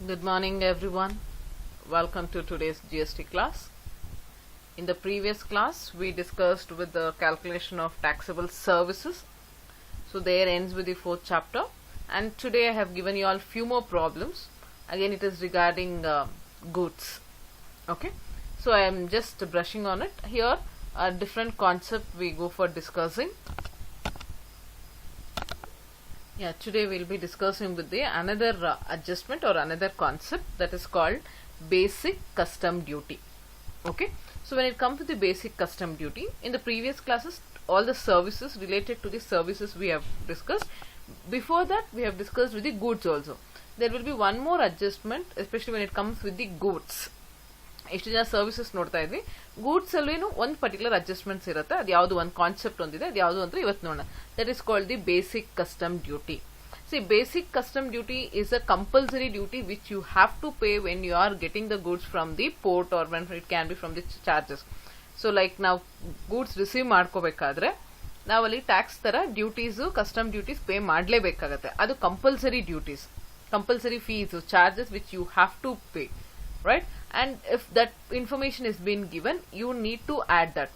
Good morning everyone. Welcome to today's GST class. In the previous class we discussed with the calculation of taxable services. So there ends with the fourth chapter, and today I have given you all few more problems. Again it is regarding goods. Okay. So I am just brushing on it. Here a different concept we go for discussing. Yeah, today we'll be discussing with the another adjustment or another concept that is called basic custom duty. Okay, so when it comes to the basic custom duty, in the previous classes all the services related to the services we have discussed. Before that we have discussed with the goods also. There will be one more adjustment, especially when it comes with the goods. ಎಷ್ಟು ಜನ services ನೋಡ್ತಾ ಇದ್ವಿ. Goods ಅಲ್ಲೇನು ಒಂದು particular adjustments ಇರುತ್ತೆ. ಅದು ಯಾವುದು ಒಂದು ಕಾನ್ಸೆಪ್ಟ್ ಒಂದಿದೆ, ಅದು ಯಾವುದು ಅಂತ ಇವತ್ತು ನೋಡೋಣ. That is called the basic custom duty. See, basic custom duty is a compulsory duty which you have to pay when you are getting the goods from the port, or when it can be from the charges. So like ನಾವು goods receive ಮಾಡ್ಕೋಬೇಕಾದ್ರೆ ನಾವಲ್ಲಿ tax ತರ duties, custom duties pay ಮಾಡಲೇಬೇಕಾಗತ್ತೆ. ಅದು compulsory duties, compulsory fees, charges which you have to pay, right? And if that information is been given, you need to add that.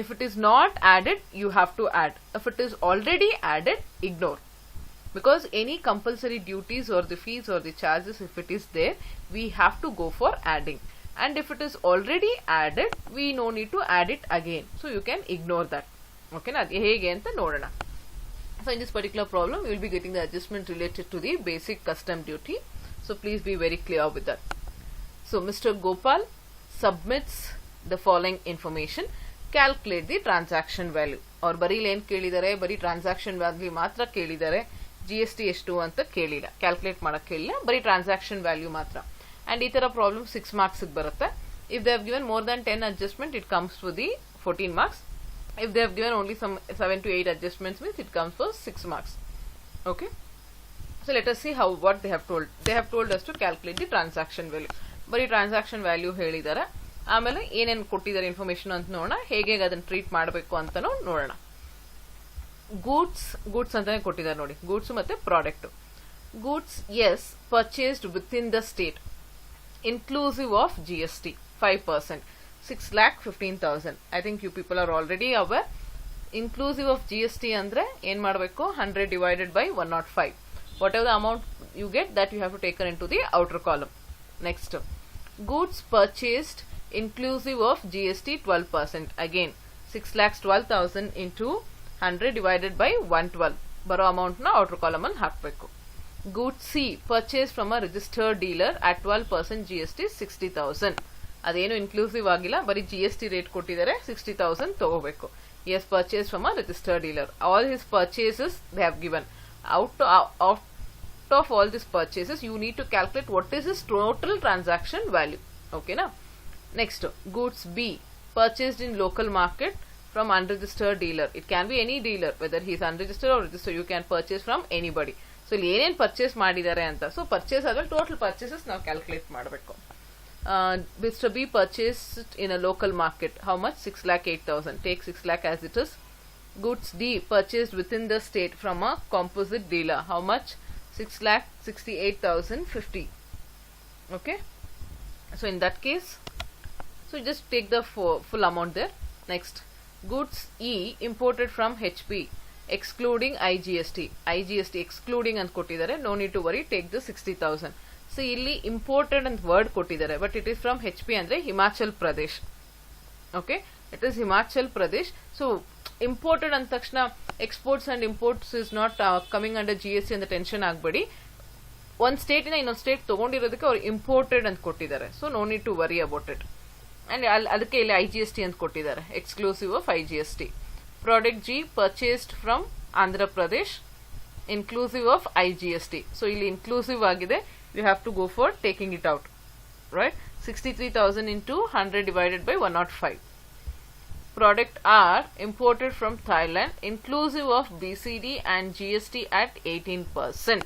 If it is not added, you have to add. If it is already added, ignore. Because any compulsory duties or the fees or the charges, if it is there, we have to go for adding. And if it is already added, we no need to add it again. So you can ignore that. Okay, na hege anta nodana. So in this particular problem, you will be getting the adjustment related to the basic custom duty. So please be very clear with that. So Mr. Gopal submits the following information. Calculate the transaction value. Or bari len kelidare, bari transaction value matra kelidare. GST ಎಷ್ಟು ಅಂತ ಕೇಳಿಲ್ಲ, calculate ಮಾಡಕ್ಕೆ ಕೇಳಿಲ್ಲ, ಬರೀ transaction value ಮಾತ್ರ. And ಈ ತರ problem 6 marks ಬರುತ್ತೆ. If they have given more than 10 adjustment, it comes to the 14 marks. If they have given only some 7 to 8 adjustments, means it comes for 6 marks. Okay, so let us see how what they have told. They have told us to calculate the transaction value. ಬರೀ transaction value ಹೇಳಿದ್ದಾರೆ. ಆಮೇಲೆ ಏನೇನು ಕೊಟ್ಟಿದ್ದಾರೆ information ಅಂತ ನೋಡೋಣ, ಹೇಗೆ ಅದನ್ನ treat ಮಾಡಬೇಕು ಅಂತಾನು ನೋಡೋಣ. ಗೂಡ್ಸ್ ಅಂತಾನೆ ಕೊಟ್ಟಿದ್ದಾರೆ ನೋಡಿ, ಗೂಡ್ಸ್ ಮತ್ತೆ product. Goods as purchased within the state inclusive of GST 5%, 6,15,000. I think you people are already aware. Inclusive of GST ಅಂದ್ರೆ ಏನ್ ಮಾಡಬೇಕು, 100 divided by 105. Whatever the amount you get, that you have to take into the outer column. Next, goods purchased inclusive of GST 12%. Again 6,12,000 into 100 divided by 112. ಬರೋ amount ನ outer column ಅಲ್ಲಿ ಹಾಕಬೇಕು. Goods C purchase from a registered dealer at 12% GST 60,000. ಅದೇನು inclusive ಆಗಿಲ್ಲ, ಬರೀ GST rate ಕೊಟ್ಟಿದ್ದಾರೆ, 60,000 ತಗೋಬೇಕು. As purchase from a registered dealer. All his purchases they have given. Out of all these purchases, you need to calculate what is his total transaction value. Okay na. Next, goods B purchased in local market from unregistered dealer. It can be any dealer, whether he is unregistered or registered. You can purchase from anybody. So ಇಲ್ಲಿ ಏನೇನು purchase ಮಾಡಿದ್ದಾರೆ ಅಂತ, so purchase ಆದ್ರೆ total purchases ನಾವು calculate ಮಾಡಬೇಕು. Mr. B purchased in a local market. How much? 6,08,000. Take 6 lakh as it is. Goods D purchased within the state from a composite dealer. How much? 6,68,050. Okay, so in that case, so just take the full amount there. Next, goods E imported from HP excluding IGST. IGST excluding ಅಂತ ಕೊಟ್ಟಿದ್ದಾರೆ, no need to worry, take the 60,000. so ಇಲ್ಲಿ imported ಅಂತ word ಕೊಟ್ಟಿದ್ದಾರೆ, but it is from HP ಅಂದ್ರೆ Himachal Pradesh. Okay, it is Himachal Pradesh. So imported ಅಂದ ತಕ್ಷಣ exports and imports is not coming under GST ಅಂತ tension ಆಗಬೇಡಿ. ಒಂದ್ ಸ್ಟೇಟ್ ಇಂದ ಇನ್ನೊಂದು ಸ್ಟೇಟ್ ತಗೊಂಡಿರೋದಕ್ಕೆ ಅವ್ರು ಇಂಪೋರ್ಟೆಡ್ ಅಂತ ಕೊಟ್ಟಿದ್ದಾರೆ, so no need to worry about it. And ಅದಕ್ಕೆ ಇಲ್ಲಿ IGST ಅಂತ ಕೊಟ್ಟಿದ್ದಾರೆ, exclusive of IGST. Product G purchased from Andhra Pradesh inclusive of IGST. So ಇಲ್ಲಿ ಇನ್ಕ್ಲೂಸಿವ್ ಆಗಿದೆ, you have to go for taking it out, right? 63,000 into 100 divided by 105. Product R imported from Thailand inclusive of BCD and GST at 18%.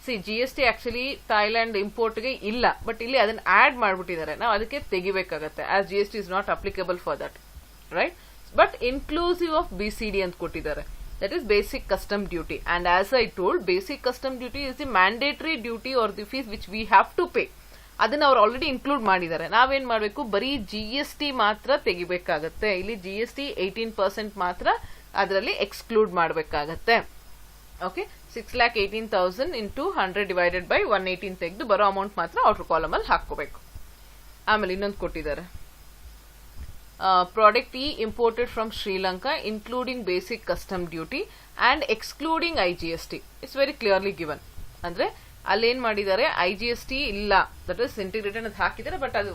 See, GST actually Thailand import ಗೆ ಇಲ್ಲ, but ಇಲ್ಲಿ ಅದನ್ನ add ಮಾಡ್ಬಿಟ್ಟಿದ್ದಾರೆ, ನಾವು ಅದಕ್ಕೆ ತೆಗಿಬೇಕಾಗತ್ತೆ, as GST is not applicable for that, right? But inclusive of BCD ಅಂತ ಕೊಟ್ಟಿದ್ದಾರೆ. That is basic custom duty. And as I told, basic custom duty is the mandatory duty or the fees which we have to pay. ಅದನ್ನ ಅವ್ರು already include ಮಾಡಿದ್ದಾರೆ. ನಾವೇನ್ ಮಾಡಬೇಕು, ಬರೀ GST ಮಾತ್ರ ತೆಗಿಬೇಕಾಗತ್ತೆ. ಇಲ್ಲಿ GST 18% ಮಾತ್ರ ಅದರಲ್ಲಿ ಎಕ್ಸ್ಕ್ಲೂಡ್ ಮಾಡಬೇಕಾಗತ್ತೆ. ಓಕೆ, 6,18,000 into 100 divided by 118 ತೆಗೆದು ಬರೋ ಅಮೌಂಟ್ ಮಾತ್ರ ಔಟರ್ ಕಾಲಮ್ ಅಲ್ಲಿ ಹಾಕೋಬೇಕು. ಆಮೇಲೆ ಇನ್ನೊಂದು ಕೊಟ್ಟಿದ್ದಾರೆ, product imported from Sri Lanka including basic custom duty and excluding IGST. It's very clearly given. ಅಂದ್ರೆ ಅಲ್ಲೇನ್ ಮಾಡಿದ್ದಾರೆ, IGST ಇಲ್ಲ, ದಟ್ ಇಸ್ ಇಂಟಿಗ್ರೇಟೆಡ್ ಅಂತ ಹಾಕಿದ್ದಾರೆ, ಬಟ್ ಅದು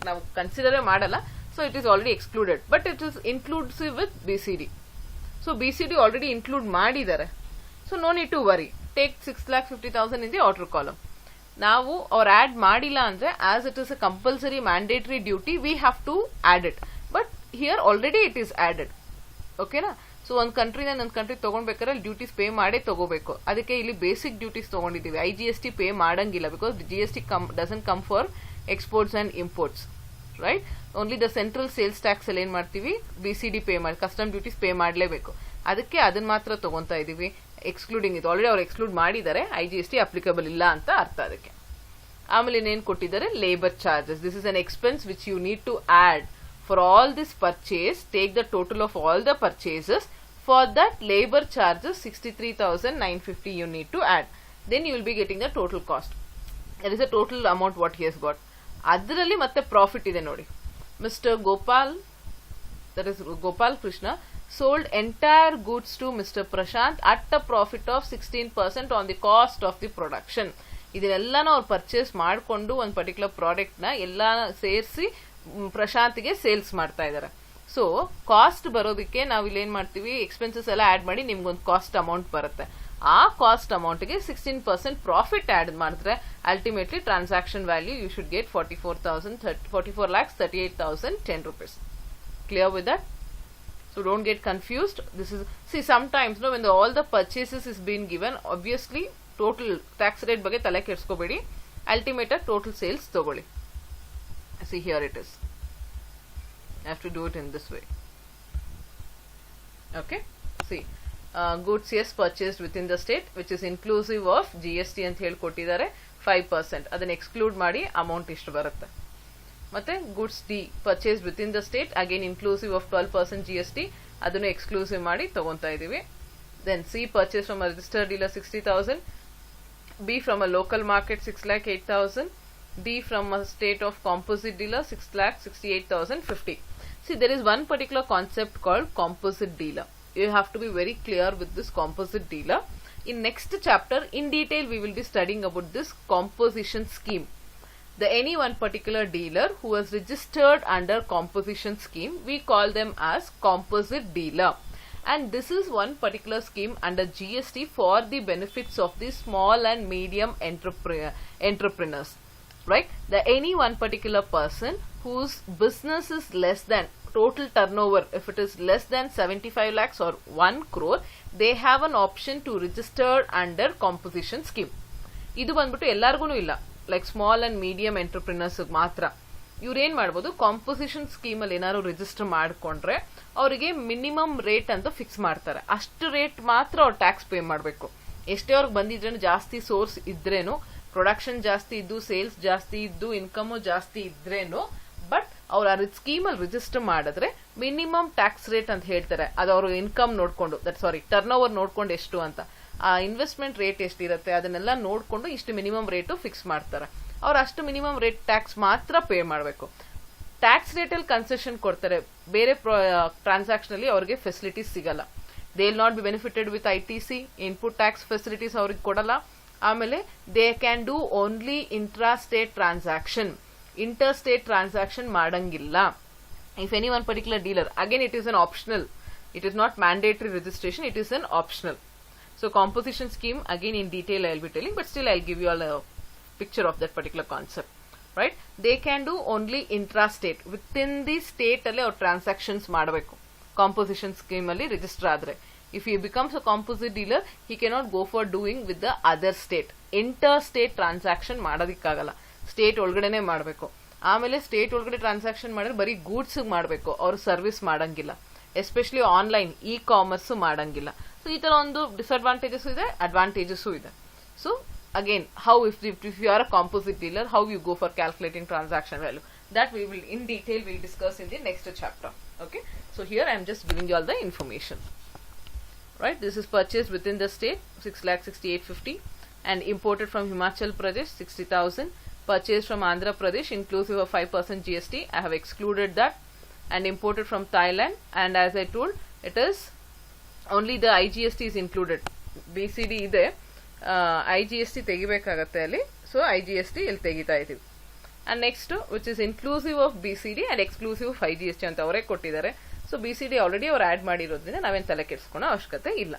ನಾವು ಕನ್ಸಿಡರೇ ಮಾಡಲ್ಲ. So it is already excluded, but it is inclusive with BCD. So BCD already include ಮಾಡಿದ್ದಾರೆ. So no need to worry, take 6,50,000 in the outer column. ನಾವು ಅವ್ರು add ಮಾಡಿಲ್ಲ ಅಂದ್ರೆ, as it is a compulsory mandatory duty, we have to add it. But here already it is added. ಓಕೆನಾ? So ಒಂದು ಕಂಟ್ರಿನ ಒಂದು country ತಗೊಂಡ್ಬೇಕಾದ್ರೆ duties pay ಮಾಡೇ ತಗೋಬೇಕು. ಅದಕ್ಕೆ ಇಲ್ಲಿ ಬೇಸಿಕ್ ಡ್ಯೂಟೀಸ್ ತಗೊಂಡಿದ್ದೀವಿ. IGST ಪೇ ಮಾಡಂಗಿಲ್ಲ, because GST doesn't come for exports and imports, right? Only the central sales tax ಅಲ್ಲಿ ಏನ್ ಮಾಡ್ತೀವಿ, BCD ಪೇ ಮಾಡಿ, ಕಸ್ಟಮ್ ಡ್ಯೂಟೀಸ್ ಪೇ ಮಾಡಲೇಬೇಕು. ಅದಕ್ಕೆ ಅದನ್ನ ಮಾತ್ರ ತಗೊಂತಾ ಇದೀವಿ, ಎಕ್ಸ್ಕ್ಲೂಡಿಂಗ್ ಇದು. ಆಲ್ರೆಡಿ ಅವ್ರು ಎಕ್ಸ್ಕ್ಲೂಡ್ ಮಾಡಿದ್ದಾರೆ, IGST ಅಪ್ಲಿಕಬಲ್ ಇಲ್ಲ ಅಂತ ಅರ್ಥ ಅದಕ್ಕೆ. ಆಮೇಲೆ ಇನ್ನೇನು ಕೊಟ್ಟಿದ್ದಾರೆ, labour charges. This is an expense which you need to add for all this purchase. Take the total of all the purchases. For that, labor charges 63,950 you need to add. Then you will be getting the total cost. There is a total amount what he has got. Adralli matte profit ide nodi. Mr. Gopal, that is Gopal Krishna, sold entire goods to Mr. Prashant at a profit of 16% on the cost of the production. ಇದನ್ನೆಲ್ಲಾನು ಅವ್ರು purchase ಮಾಡಿಕೊಂಡು ಒಂದು particular product ನ ಎಲ್ಲ ಸೇರಿಸಿ ಪ್ರಶಾಂತ್ಗೆ sales ಮಾಡ್ತಾ ಇದ್ದಾರೆ. So cost ಬರೋದಕ್ಕೆ ನಾವು ಇಲ್ಲಿ ಏನ್ ಮಾಡ್ತೀವಿ, ಎಕ್ಸ್ಪೆನ್ಸಸ್ ಎಲ್ಲ ಆಡ್ ಮಾಡಿ ನಿಮ್ಗೊಂದು ಕಾಸ್ಟ್ ಅಮೌಂಟ್ ಬರುತ್ತೆ. ಆ ಕಾಸ್ಟ್ ಅಮೌಂಟ್ಗೆ 16% ಪ್ರಾಫಿಟ್ ಆಡ್ ಮಾಡಿದ್ರೆ ultimately transaction value you should get 44,38,010 rupees. Clear with that? So don't get confused. This is, see, sometimes when all the purchases is being given, obviously total tax rate ಬಗ್ಗೆ ತಲೆ ಕೆಡಿಸ್ಕೋಬೇಡಿ, ultimate total sales ತಗೊಳ್ಳಿ. See, here it is. I have to do it in this way. Okay, see, goods yes purchased within the state, which is inclusive of GST ಅಂತ ಹೇಳಿ ಕೊಟ್ಟಿದ್ದಾರೆ 5%. ಅದನ್ನ exclude ಮಾಡಿ amount ಇಷ್ಟು ಬರುತ್ತೆ. ಮತ್ತೆ goods D purchased within the state, again inclusive of 12% GST, ಅದನ್ನು exclusive ಮಾಡಿ ತಗೊಂತಾ ಇದೀವಿ. Then C purchased from a registered dealer 60,000, B from a local market 6,08,000, D from a state of composite dealer 6,68,050. See, there is one particular concept called composite dealer. You have to be very clear with this composite dealer. In next chapter, in detail, we will be studying about this composition scheme. Any one particular dealer who was registered under composition scheme, we call them as composite dealer. And this is one particular scheme under GST for the benefits of the small and medium entrepreneurs. Right? Any one particular person whose business is less than total turnover, if it is less than 75 lakhs or 1 crore, they have an option to register under composition scheme. ಇದು ಬಂದ್ಬಿಟ್ಟು ಎಲ್ಲಾರ್ಗು ಇಲ್ಲ, like small and medium entrepreneurs ಮಾತ್ರ. ಇವ್ರು ಏನ್ ಮಾಡ್ಬೋದು, composition scheme ಅಲ್ಲಿ ಏನಾದ್ರು ರಿಜಿಸ್ಟರ್ ಮಾಡ್ಕೊಂಡ್ರೆ ಅವರಿಗೆ ಮಿನಿಮಮ್ ರೇಟ್ ಅಂತ ಫಿಕ್ಸ್ ಮಾಡ್ತಾರೆ. ಅಷ್ಟು ರೇಟ್ ಮಾತ್ರ ಅವ್ರು ಟ್ಯಾಕ್ಸ್ ಪೇ ಮಾಡಬೇಕು. ಎಷ್ಟೇ ಅವ್ರಿಗೆ ಬಂದಿದ್ರೇನು, ಜಾಸ್ತಿ ಸೋರ್ಸ್ ಇದ್ರೇನು, ಪ್ರೊಡಕ್ಷನ್ ಜಾಸ್ತಿ ಇದ್ದು, ಸೇಲ್ಸ್ ಜಾಸ್ತಿ ಇದ್ದು, ಇನ್ಕಮ್ ಜಾಸ್ತಿ ಇದ್ರೇನು, ಬಟ್ ಅವ್ರು ಆ ಸ್ಕೀಮ್ ಅಲ್ಲಿ ರಿಜಿಸ್ಟರ್ ಮಾಡಿದ್ರೆ ಮಿನಿಮಮ್ ಟ್ಯಾಕ್ಸ್ ರೇಟ್ ಅಂತ ಹೇಳ್ತಾರೆ. ಅದು ಅವ್ರ ಇನ್ಕಮ್ ನೋಡ್ಕೊಂಡು, ಟರ್ನ್ ಓವರ್ ನೋಡ್ಕೊಂಡು ಎಷ್ಟು ಅಂತ, ಆ ಇನ್ವೆಸ್ಟ್ಮೆಂಟ್ ರೇಟ್ ಎಷ್ಟಿರುತ್ತೆ ಅದನ್ನೆಲ್ಲ ನೋಡ್ಕೊಂಡು ಇಷ್ಟು ಮಿನಿಮಮ್ ರೇಟು ಫಿಕ್ಸ್ ಮಾಡ್ತಾರೆ. ಅವ್ರು ಅಷ್ಟು ಮಿನಿಮಮ್ ರೇಟ್ ಟ್ಯಾಕ್ಸ್ ಮಾತ್ರ ಪೇ ಮಾಡಬೇಕು. ಟ್ಯಾಕ್ಸ್ ರೇಟ್ ಅಲ್ಲಿ ಕನ್ಸೆಷನ್ ಕೊಡ್ತಾರೆ, ಬೇರೆ ಟ್ರಾನ್ಸಾಕ್ಷನ್ ಅಲ್ಲಿ ಅವ್ರಿಗೆ ಫೆಸಿಲಿಟೀಸ್ ಸಿಗಲ್ಲ. They will not be benefited with ITC, input tax facilities ಅವ್ರಿಗೆ ಕೊಡಲ್ಲ. ಆಮೇಲೆ they can do only intra state transaction, inter state transaction ಮಾಡಂಗಿಲ್ಲ. If any one particular dealer, again it is an optional, it is not mandatory registration, it is an optional. So composition scheme, again in detail I will be telling, but still I will give you all a picture of that particular concept, right? They can do only intra-state, within the state alle or transactions ಮಾಡಬೇಕು composition scheme ಅಲ್ಲಿ register ಆದ್ರೆ. If he becomes a composite dealer, he cannot go for doing with the other state. Inter-state transaction ಮಾಡೋದಕ್ಕಾಗಲ್ಲ, state ಒಳಗಡೆನೆ ಮಾಡಬೇಕು. ಆಮೇಲೆ state ಒಳಗಡೆ transaction ಮಾಡಿದ್ರೆ ಬರೀ ಗೂಡ್ಸ್ ಮಾಡಬೇಕು, ಅವ್ರು ಸರ್ವಿಸ್ ಮಾಡಂಗಿಲ್ಲ. ಎಸ್ಪೆಷಲಿ ಆನ್ಲೈನ್ ಇ ಕಾಮರ್ಸ್ ಮಾಡಂಗಿಲ್ಲ. ಸೊ ಸೊ ಈ ತರ ಒಂದು ಡಿಸ್ಅಡ್ವಾಂಟೇಜಸ್ ಇದೆ, ಅಡ್ವಾಂಟೇಜಸ್ ಇದೆ. So again, how if you are a composite dealer, how you go for calculating transaction value, that we will in detail we'll discuss in the next chapter. Okay, so here I am just giving you all the information. Right, this is purchased within the state 6,68,50 and imported from Himachal Pradesh 60,000, purchased from Andhra Pradesh inclusive of 5% GST. I have excluded that. And imported from Thailand, and as I told, it is only the IGST is included. BCD ಇದೆ, IGST ತೆಗಿಬೇಕಾಗತ್ತೆ ಅಲ್ಲಿ. So IGST ಇಲ್ಲಿ ತೆಗಿತಾ ಇದೀವಿ. And next, which is inclusive of BCD and exclusive of IGST ಅಂತ ಅವರೇ ಕೊಟ್ಟಿದ್ದಾರೆ. So BCD already ಅವ್ರು add ಮಾಡಿರೋದ್ರಿಂದ ನಾವೇನು ತಲೆ ಕೆಡಿಸ್ಕೊಳ್ಳೋ ಅವಶ್ಯಕತೆ ಇಲ್ಲ.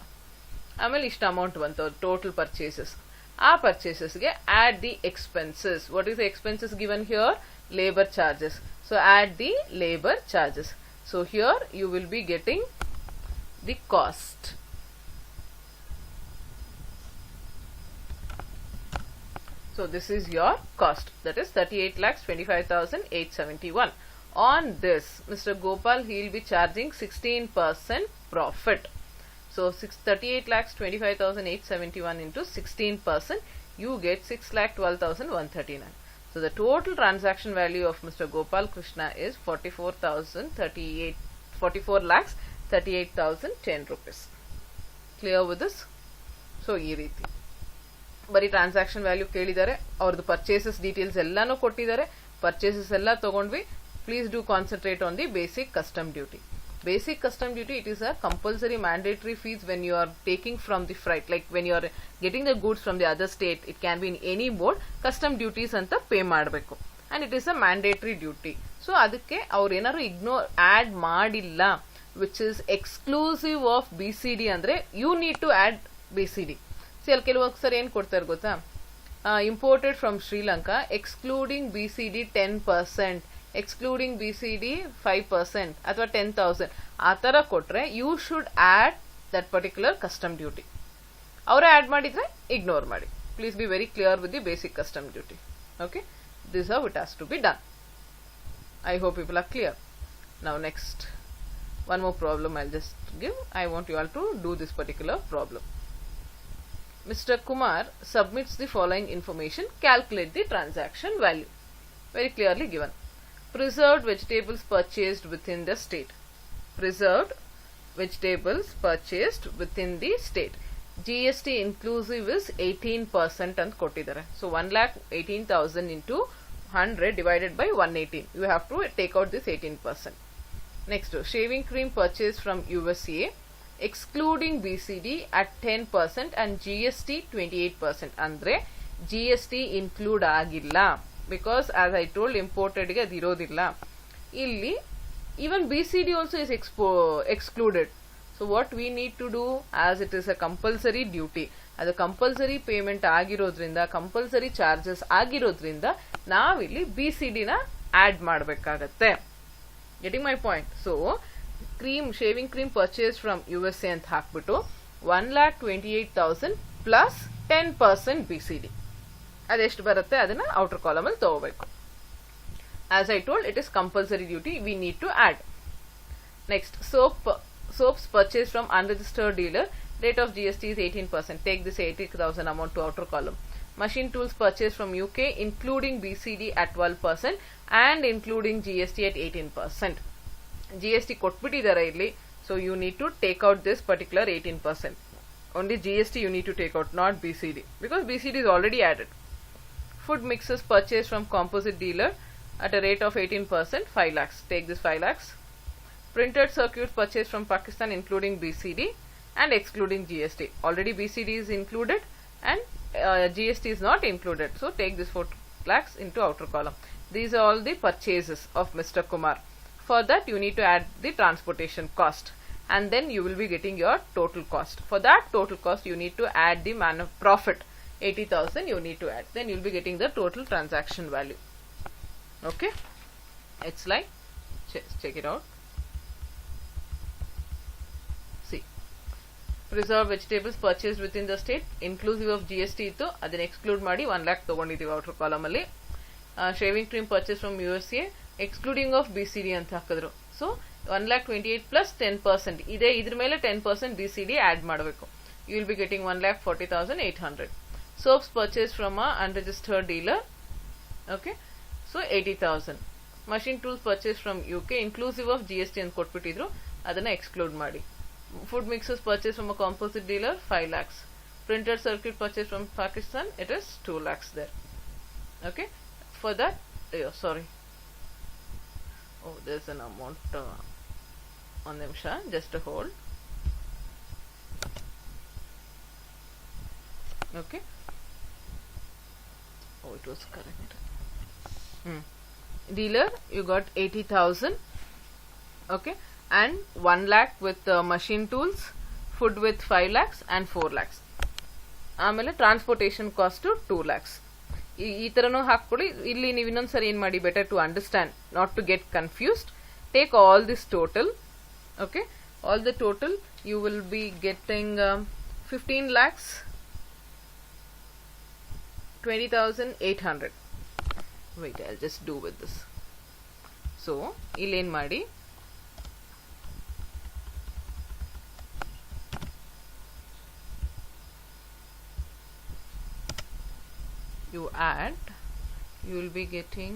ಆಮೇಲೆ ಇಷ್ಟು ಅಮೌಂಟ್ ಬಂತು ಟೋಟಲ್ ಪರ್ಚೇಸಸ್. ಆ ಪರ್ಚೇಸಸ್ಗೆ add the expenses. What is the expenses given here? Labour charges. So add the labor charges. So here you will be getting the cost. So this is your cost, that is 38,25,871. On this, Mr. Gopal, he will be charging 16% profit. So 38,25,871 into 16%, you get 6,12,139. So the total transaction value of Mr. Gopal Krishna is 44,38,010 rupees. Clear with this? So ee reeti bari transaction value kelidare, avrdu purchases details ellanu kottidare, purchases ella tagondvi. Please do concentrate on the basic custom duty. Basic custom duty, it is a compulsory mandatory fees when you are taking from the freight, like when you are getting the goods from the other state, it can be in any mode, custom duties anta pay ಮಾಡಬೇಕು, and it is a mandatory duty. So ಅದಕ್ಕೆ ಅವ್ರು ಏನಾದ್ರು ignore add ಮಾಡಿಲ್ಲ, which is exclusive of BCD ಅಂದ್ರೆ you need to add BCD. See ಅಲ್ಲಿ ಕೆಲವೊಂದು ಸರಿ ಏನು ಕೊಡ್ತಾರೆ ಗೊತ್ತಾ, imported from Sri Lanka excluding BCD 10%, excluding BCD 5% ಅಥವಾ 10,000 ಆ ಥರ ಕೊಟ್ರೆ you should add that particular custom duty. ಅವರೇ ಆ್ಯಡ್ ಮಾಡಿದ್ರೆ ಇಗ್ನೋರ್ ಮಾಡಿ. Please be very clear with the basic custom duty. Okay, this how it has to be done. I hope people are clear. Now next one more problem I'll just give. I want you all to do this particular problem. Mr. Kumar submits the following information. Calculate the transaction value. Very clearly given. Preserved vegetables purchased within the state. Preserved vegetables purchased within the state. GST inclusive is 18% and kottidare. So 1,18,000 into 100 divided by 118. You have to take out this 18%. Next, shaving cream purchased from USA excluding BCD at 10% and GST 28%. Andre GST include agilla. Because as I told, imported ಗೆ ಇರೋದಿಲ್ಲ ಇಲ್ಲಿ. Even BCD also is excluded. So what we need to do, as it is a compulsory duty, ಅದು compulsory payment ಆಗಿರೋದ್ರಿಂದ, compulsory charges ಆಗಿರೋದ್ರಿಂದ ನಾವಿಲ್ಲಿ BCD ನ add ಮಾಡಬೇಕಾಗತ್ತೆ. Getting my point? So shaving cream purchase from USA ಅಂತ ಹಾಕ್ಬಿಟ್ಟು 1,28,000 plus 10% BCD ಅದೆಷ್ಟು ಬರುತ್ತೆ ಅದನ್ನ ಔಟರ್ ಕಾಲಮ್ ಅಲ್ಲಿ ತಗೋಬೇಕು. As I told, it is compulsory duty, we need to add. Next, soaps purchased from unregistered dealer, rate of GST is 18%. Take this 80,000 amount to outer column. Machine tools purchased from UK including BCD at 12% and including GST at 18%. GST ಕೊಟ್ಬಿಟ್ಟಿದ್ದಾರೆ ಇಲ್ಲಿ, so you need to take out this particular 18%. Only GST you need to take out, not BCD, because BCD is already added. Food mixes purchased from composite dealer at a rate of 18%, 5 lakhs. Take this 5 lakhs. Printed circuits purchased from Pakistan including BCD and excluding GST. Already BCD is included and GST is not included. So take this 4 lakhs into outer column. These are all the purchases of Mr. Kumar. For that you need to add the transportation cost, and then you will be getting your total cost. For that total cost you need to add the profit, 80,000 you need to add. Then you will be getting the total transaction value. Okay, it's like, check it out. See, preserved vegetables purchased within the state inclusive of GST ittu adana exclude ಮಾಡಿ 1 lakh ತಗೊಂಡಿದ್ದೀವಿ outer column ಅಲ್ಲಿ. Shaving cream purchased from USA excluding of BCD ಅಂತ ಹಾಕಿದ್ರು. So 1,28,000 plus 10%. Idr mele 10% BCD add madbeku. You will be getting 1,40,800. Soaps purchased from a unregistered dealer. Okay, so 80,000. Machine tools purchased from UK inclusive of GST and kotbitidru, adana exclude madi. Food mixers purchased from a composite dealer, 5 lakhs. Printed circuit purchased from Pakistan, it is 2 lakhs there. Okay, for that, sorry. Oh, there's an amount on nimsha, just a hold. Okay. Oh, it was correct. Dealer, you got 80,000. Okay, and 1 lakh with machine tools, food with 5 lakhs and 4 lakhs. ಆಮೇಲೆ transportation cost 2 lakhs. ಈ ಥರನೂ ಹಾಕ್ಕೊಡಿ. ಇಲ್ಲಿ ನೀವು ಇನ್ನೊಂದ್ಸರಿ ಏನು ಮಾಡಿ, better to understand, not to get confused. Take all this total. Okay, all the total you will be getting 15 lakhs 20,800. Wait, I'll just do with this. So, ಇಲ್ಲಿ ಏನು ಮಾಡಿ, you add, you will be getting,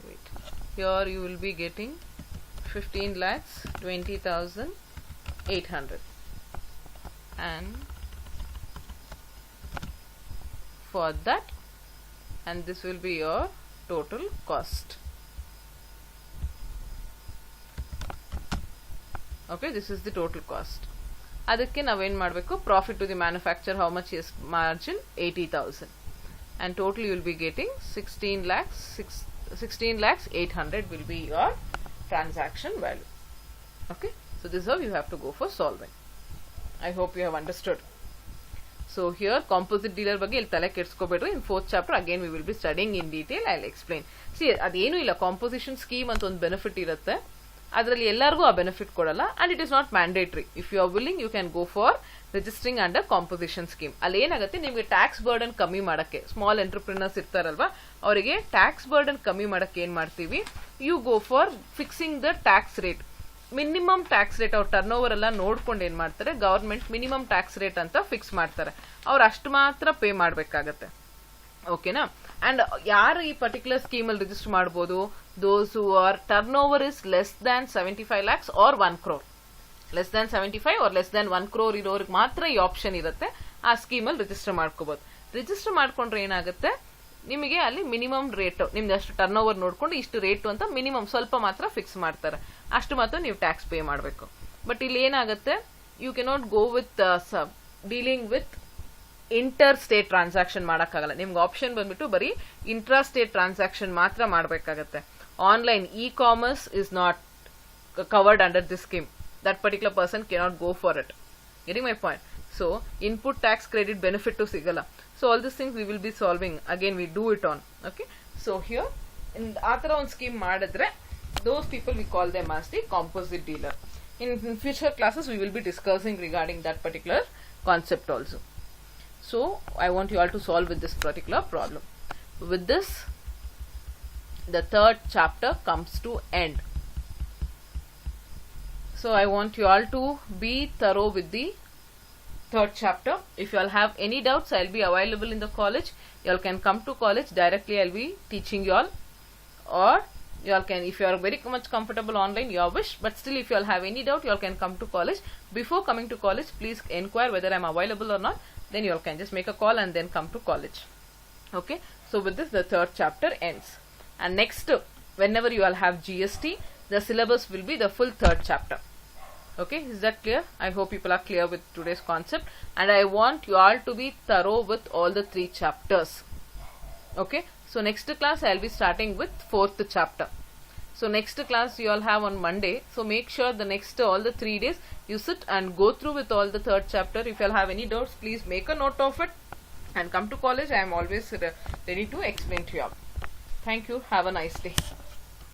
wait, here you will be getting 15 lakhs 20,800, and for that, and this will be your total cost. Okay, this is the total cost. ಅದಕ್ಕೆ ನಾವೇನು ಮಾಡಬೇಕು, profit to the manufacture, how much is margin, 80,000, and total you will be getting 16 lakhs 800 will be your transaction value. Okay, so this is how you have to go for solving. I hope you have understood. So here composite dealer ಬಗ್ಗೆ ಇಲ್ಲಿ ತಲೆ ಕೆಡಿಸ್ಕೋಬೇಡ್ರಿ. In 4th chapter again we will be studying in detail. I'll explain. See, ಅದೇನು ಇಲ್ಲ, composition scheme ಅಂತ ಒಂದು benefit ಇರುತ್ತೆ, ಅದರಲ್ಲಿ ಎಲ್ಲರಿಗೂ ಆ ಬೆನಿಫಿಟ್ ಕೊಡಲ್ಲ, and it is not mandatory. If you are willing you can go for registering under composition scheme. ಅಲ್ಲಿ ಏನಾಗುತ್ತೆ, ನಿಮಗೆ ಟ್ಯಾಕ್ಸ್ ಬರ್ಡನ್ ಕಮ್ಮಿ ಮಾಡಕ್ಕೆ, ಸ್ಮಾಲ್ ಎಂಟರ್ಪ್ರಿನರ್ಸ್ ಇರ್ತಾರಲ್ವಾ, ಅವರಿಗೆ ಟ್ಯಾಕ್ಸ್ ಬರ್ಡನ್ ಕಮ್ಮಿ ಮಾಡಕ್ಕೆ ಏನ್ ಮಾಡ್ತೀವಿ, you go for fixing the tax rate, minimum tax rate. ಅವ್ರ ಟರ್ನ್ ಓವರ್ ಎಲ್ಲ ನೋಡ್ಕೊಂಡು ಏನ್ ಮಾಡ್ತಾರೆ, ಗವರ್ಮೆಂಟ್ ಮಿನಿಮಮ್ ಟ್ಯಾಕ್ಸ್ ರೇಟ್ ಅಂತ ಫಿಕ್ಸ್ ಮಾಡ್ತಾರೆ, ಅವ್ರು ಅಷ್ಟು ಮಾತ್ರ ಪೇ ಮಾಡ್ಬೇಕಾಗತ್ತೆ. ಓಕೆನಾ? ಅಂಡ್ ಯಾರು ಈ ಪರ್ಟಿಕ್ಯುಲರ್ ಸ್ಕೀಮ್ ಅಲ್ಲಿ ರಿಜಿಸ್ಟರ್ ಮಾಡಬಹುದು, those who are turnover is less than 75 lakhs or 1 crore. Less than 75 or less than 1 crore ಇರೋರಿಗೆ ಮಾತ್ರ ಈ ಆಪ್ಷನ್ ಇರುತ್ತೆ, ಆ ಸ್ಕೀಮ್ ಅಲ್ಲಿ ರಿಜಿಸ್ಟರ್ ಮಾಡ್ಕೋಬಹುದು. ರಿಜಿಸ್ಟರ್ ಮಾಡ್ಕೊಂಡ್ರೆ ಏನಾಗುತ್ತೆ, ನಿಮಗೆ ಅಲ್ಲಿ ಮಿನಿಮಮ್ ರೇಟ್, ನಿಮ್ದು ಅಷ್ಟು ಟರ್ನ್ ಓವರ್ ನೋಡ್ಕೊಂಡು ಇಷ್ಟು ರೇಟ್ ಅಂತ ಮಿನಿಮಮ್ ಸ್ವಲ್ಪ ಮಾತ್ರ ಫಿಕ್ಸ್ ಮಾಡ್ತಾರೆ, ಅಷ್ಟು ಮಾತ್ರ ನೀವು ಟ್ಯಾಕ್ಸ್ ಪೇ ಮಾಡಬೇಕು. ಬಟ್ ಇಲ್ಲಿ ಏನಾಗುತ್ತೆ, you cannot go with dealing with inter state transaction ಮಾಡೋಕ್ಕಾಗಲ್ಲ. ನಿಮ್ಗೆ ಆಪ್ಷನ್ ಬಂದ್ಬಿಟ್ಟು ಬರೀ ಇಂಟ್ರಾ ಸ್ಟೇಟ್ ಟ್ರಾನ್ಸಾಕ್ಷನ್ ಮಾತ್ರ ಮಾಡಬೇಕಾಗತ್ತೆ. Online e-commerce is not covered under this scheme. That particular person cannot go for it. Getting my point? So, input tax credit benefit to sigala. So, all these things we will be solving. Again, we do it on. Okay. So, here, in athara on scheme madadre, those people we call them as the composite dealer. In future classes, we will be discussing regarding that particular concept also. So, I want you all to solve with this particular problem. With this, the 3rd chapter comes to end. So I want you all to be thorough with the 3rd chapter. If you all have any doubts, I'll be available in the college. You all can come to college directly. I'll be teaching you all, or you all can, if you are very much comfortable online, your wish, but still if you all have any doubt, you all can come to college. Before coming to college, please inquire whether I'm available or not, then you all can just make a call and then come to college. Okay, so with this the 3rd chapter ends. And next, whenever you all have GST, the syllabus will be the full 3rd chapter. Okay, is that clear? I hope people are clear with today's concept, and I want you all to be thorough with all the 3 chapters. Okay, so next class I'll be starting with 4th chapter. So next class you all have on Monday, so make sure the next all the 3 days you sit and go through with all the 3rd chapter. If you all have any doubts, please make a note of it and come to college. I am always ready to explain to you all. Thank you. Have a nice day.